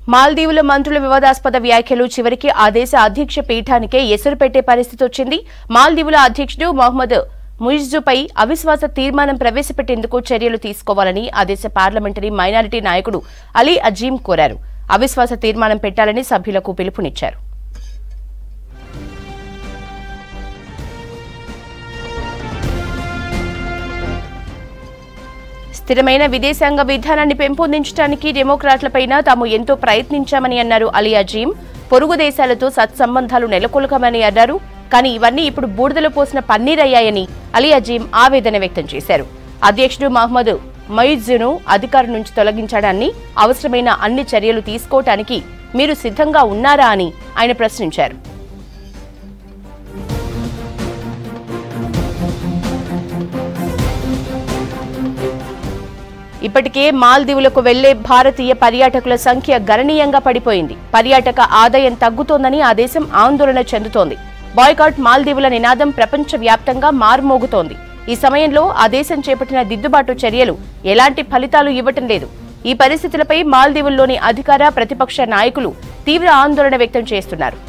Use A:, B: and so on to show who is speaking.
A: మాల్దీవుల మంత్రుల వివాదాస్పద వ్యాఖ్యలు చివరికి ఆ దేశ అధ్యక్ష పీఠానికే ఎసురు పెట్టే పరిస్థితి వచ్చింది. మాల్దీవుల అధ్యక్షుడు మహమ్మద్ ముయిజ్జుపై అవిశ్వాస తీర్మానం ప్రవేశపెట్టేందుకు చర్యలు తీసుకోవాలని ఆ దేశ పార్లమెంటరీ మైనారిటీ నాయకుడు అలీ అజీం కోరారు. అవిశ్వాస తీర్మానం పెట్టాలని సభ్యులకు పిలుపునిచ్చారు. స్థిరమైన విదేశాంగ విధానాన్ని పెంపొందించడానికి డెమోక్రాట్లపైన తాము ఎంతో ప్రయత్నించామని అన్నారు అలీ అజీం. పొరుగు దేశాలతో సత్సంబంధాలు నెలకొల్పమని అన్నారు. కానీ ఇవన్నీ ఇప్పుడు బూడిదలో పోసిన పన్నీరయ్యాయని అలీ అజీం ఆవేదన వ్యక్తం చేశారు. అధ్యక్షుడు మహమ్మద్ ముయిజ్జును అధికారం నుంచి తొలగించడాన్ని అవసరమైన అన్ని చర్యలు తీసుకోవటానికి మీరు సిద్ధంగా ఉన్నారా అని ఆయన ప్రశ్నించారు. ఇప్పటికే మాల్దీవులకు వెళ్లే భారతీయ పర్యాటకుల సంఖ్య గణనీయంగా పడిపోయింది. పర్యాటక ఆదాయం తగ్గుతోందని ఆ దేశం ఆందోళన చెందుతోంది. బాయ్కాట్ మాల్దీవుల నినాదం ప్రపంచవ్యాప్తంగా మారుమోగుతోంది. ఈ సమయంలో ఆ దేశం చేపట్టిన దిద్దుబాటు చర్యలు ఎలాంటి ఫలితాలు ఇవ్వటం లేదు. ఈ పరిస్థితులపై మాల్దీవుల్లోని అధికార ప్రతిపక్ష నాయకులు తీవ్ర ఆందోళన వ్యక్తం చేస్తున్నారు.